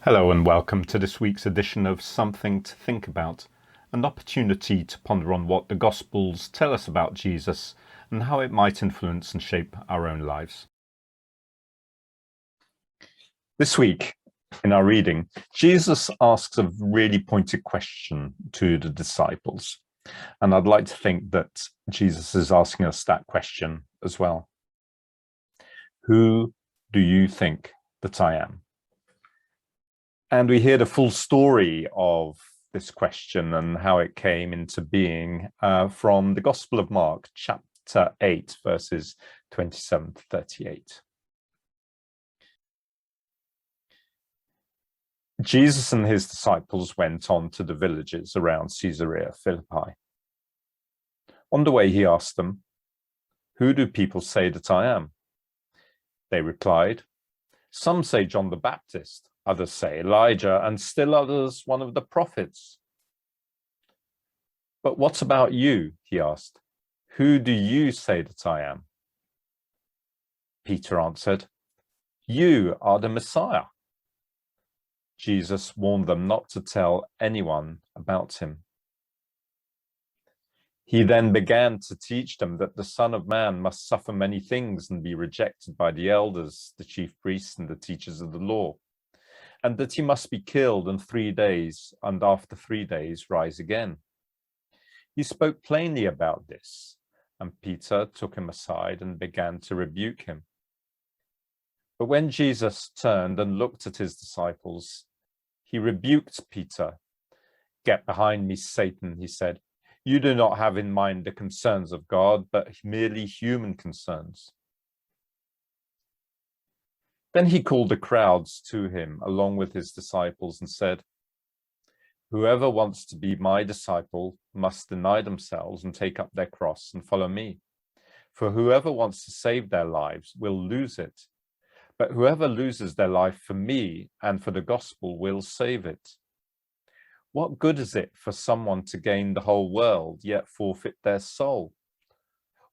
Hello and welcome to this week's edition of Something to Think About, an opportunity to ponder on what the Gospels tell us about Jesus and how it might influence and shape our own lives. This week, in our reading, Jesus asks a really pointed question to the disciples, and I'd like to think that Jesus is asking us that question as well. Who do you think that I am? And we hear the full story of this question and how it came into being from the Gospel of Mark, chapter 8, verses 27 to 38. Jesus and his disciples went on to the villages around Caesarea Philippi. On the way, he asked them, "Who do people say that I am?" They replied, "Some say John the Baptist, others say Elijah, and still others one of the prophets." "But what about you?" he asked. "Who do you say that I am?" Peter answered, "You are the Messiah." Jesus warned them not to tell anyone about him. He then began to teach them that the Son of Man must suffer many things and be rejected by the elders, the chief priests, and the teachers of the law, and that he must be killed in 3 days, and after 3 days rise again. He spoke plainly about this, and Peter took him aside and began to rebuke him. But when Jesus turned and looked at his disciples, he rebuked Peter. "Get behind me, Satan," he said. "You do not have in mind the concerns of God, but merely human concerns." Then he called the crowds to him along with his disciples and said, "Whoever wants to be my disciple must deny themselves and take up their cross and follow me. For whoever wants to save their lives will lose it. But whoever loses their life for me and for the gospel will save it. What good is it for someone to gain the whole world yet forfeit their soul?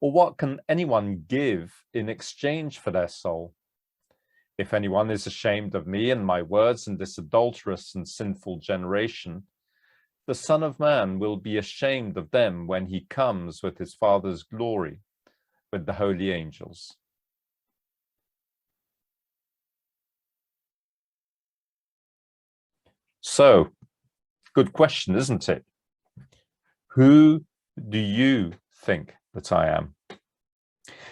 Or what can anyone give in exchange for their soul? If anyone is ashamed of me and my words in this adulterous and sinful generation, the Son of Man will be ashamed of them when he comes with his Father's glory, with the holy angels." So, good question, isn't it? Who do you think that I am?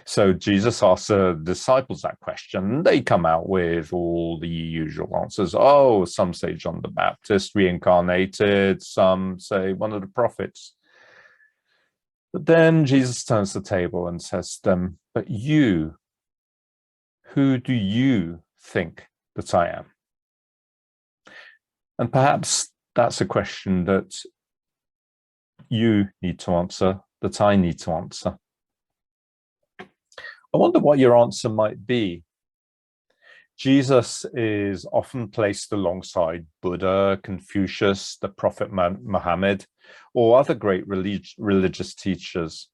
So Jesus asks the disciples that question. They come out with all the usual answers. Oh, some say John the Baptist reincarnated. Some say one of the prophets. But then Jesus turns the table and says to them, "But you, who do you think that I am?" And perhaps that's a question that you need to answer, that I need to answer. I wonder what your answer might be. Jesus is often placed alongside Buddha, Confucius, the Prophet Muhammad, or other great religious teachers.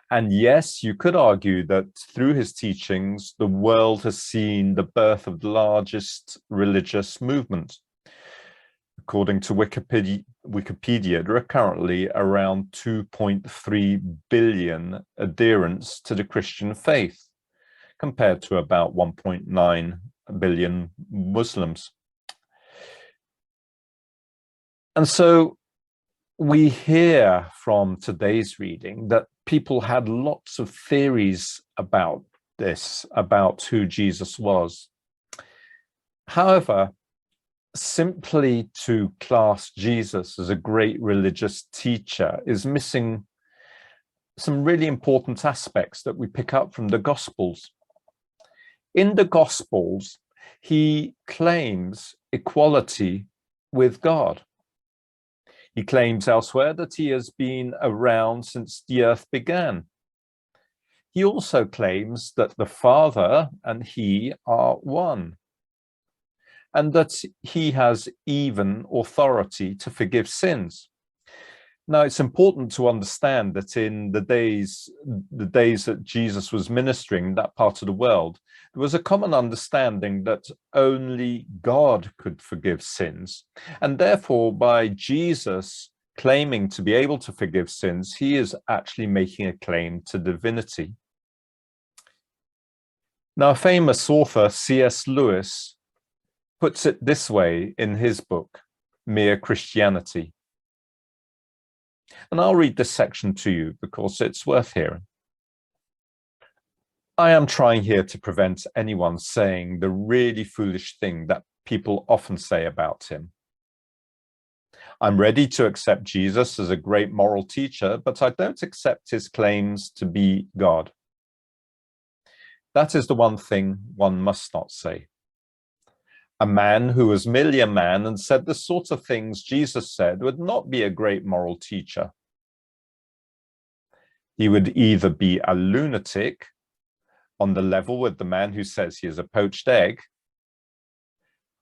And yes, you could argue that through his teachings, the world has seen the birth of the largest religious movement. According to Wikipedia, there are currently around 2.3 billion adherents to the Christian faith, compared to about 1.9 billion Muslims. And so we hear from today's reading that people had lots of theories about this, about who Jesus was. However, simply to class Jesus as a great religious teacher is missing some really important aspects that we pick up from the Gospels. In the Gospels, he claims equality with God. He claims elsewhere that he has been around since the earth began. He also claims that the Father and he are one, and that he has even authority to forgive sins. Now, it's important to understand that in the days that Jesus was ministering in that part of the world, there was a common understanding that only God could forgive sins. And therefore, by Jesus claiming to be able to forgive sins, he is actually making a claim to divinity. Now, a famous author, C.S. Lewis, puts it this way in his book, Mere Christianity. And I'll read this section to you because it's worth hearing. I am trying here to prevent anyone saying the really foolish thing that people often say about him. I'm ready to accept Jesus as a great moral teacher, but I don't accept his claims to be God. That is the one thing one must not say. A man who was merely a man and said the sorts of things Jesus said would not be a great moral teacher. He would either be a lunatic on the level with the man who says he is a poached egg,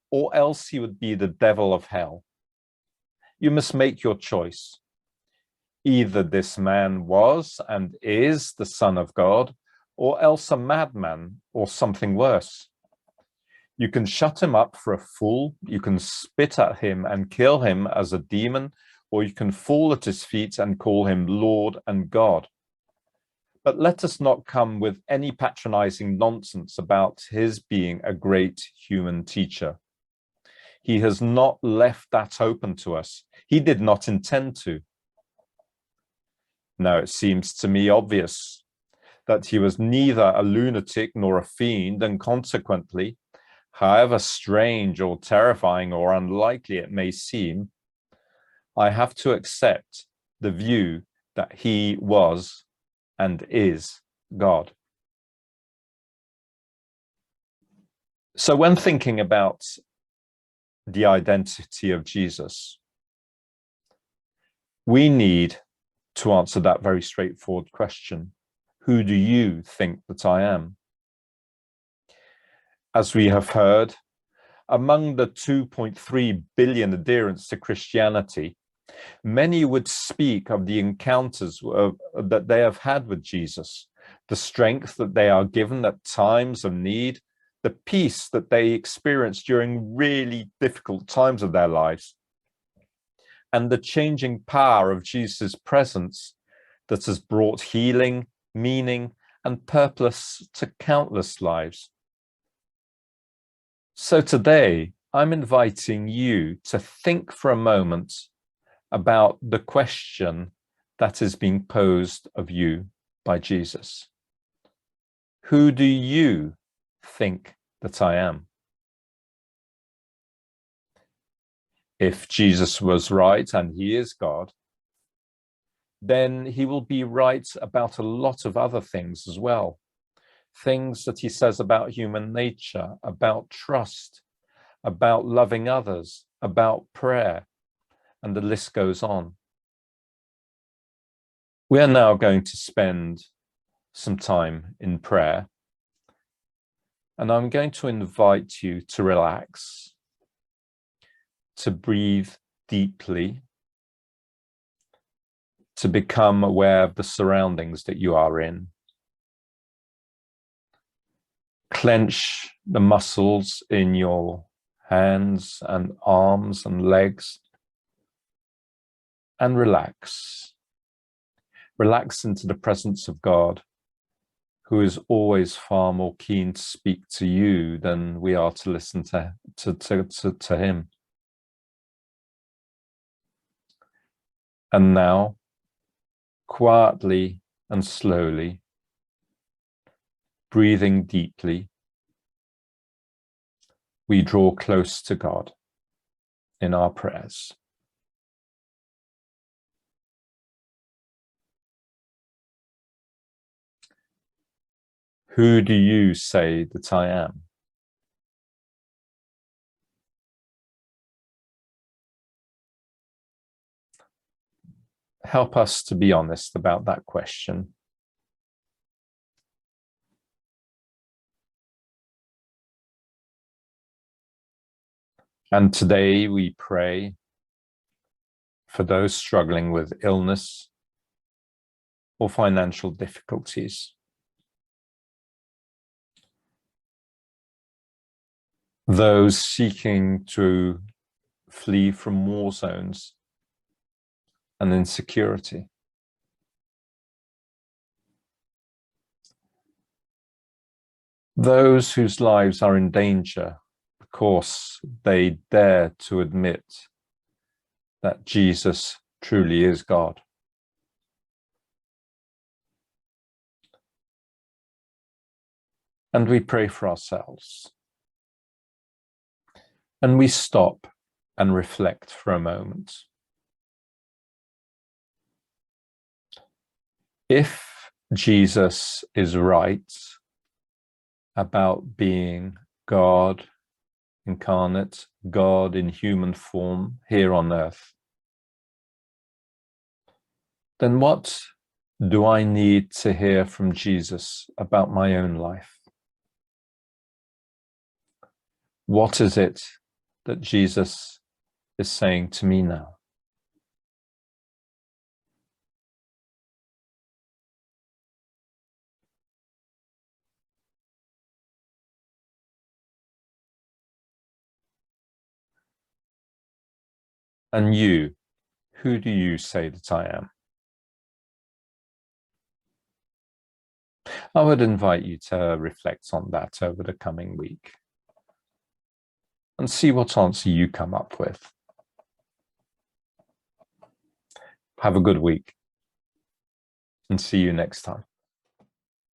or else he would be the devil of hell. You must make your choice. Either this man was and is the Son of God, or else a madman or something worse. You can shut him up for a fool, you can spit at him and kill him as a demon, or you can fall at his feet and call him Lord and God. But let us not come with any patronizing nonsense about his being a great human teacher. He has not left that open to us. He did not intend to. Now, it seems to me obvious that he was neither a lunatic nor a fiend, and consequently, however strange or terrifying or unlikely it may seem, I have to accept the view that he was and is God. So when thinking about the identity of Jesus, we need to answer that very straightforward question. Who do you think that I am? As we have heard, among the 2.3 billion adherents to Christianity, many would speak of the encounters that they have had with Jesus, the strength that they are given at times of need, the peace that they experience during really difficult times of their lives, and the changing power of Jesus' presence that has brought healing, meaning, and purpose to countless lives. So today, I'm inviting you to think for a moment about the question that is being posed of you by Jesus. Who do you think that I am? If Jesus was right and he is God, then he will be right about a lot of other things as well. Things that he says about human nature, about trust, about loving others, about prayer, and the list goes on. We are now going to spend some time in prayer, and I'm going to invite you to relax, to breathe deeply, to become aware of the surroundings that you are in. Clench the muscles in your hands and arms and legs, and relax. Relax into the presence of God, who is always far more keen to speak to you than we are to listen to him. And now, quietly and slowly, breathing deeply, we draw close to God in our prayers. Who do you say that I am? Help us to be honest about that question. And today we pray for those struggling with illness or financial difficulties. Those seeking to flee from war zones and insecurity. Those whose lives are in danger because they dare to admit that Jesus truly is God. And we pray for ourselves. And we stop and reflect for a moment. If Jesus is right about being God incarnate, God in human form here on earth, then what do I need to hear from Jesus about my own life? What is it that Jesus is saying to me now? And you, who do you say that I am? I would invite you to reflect on that over the coming week and see what answer you come up with. Have a good week and see you next time.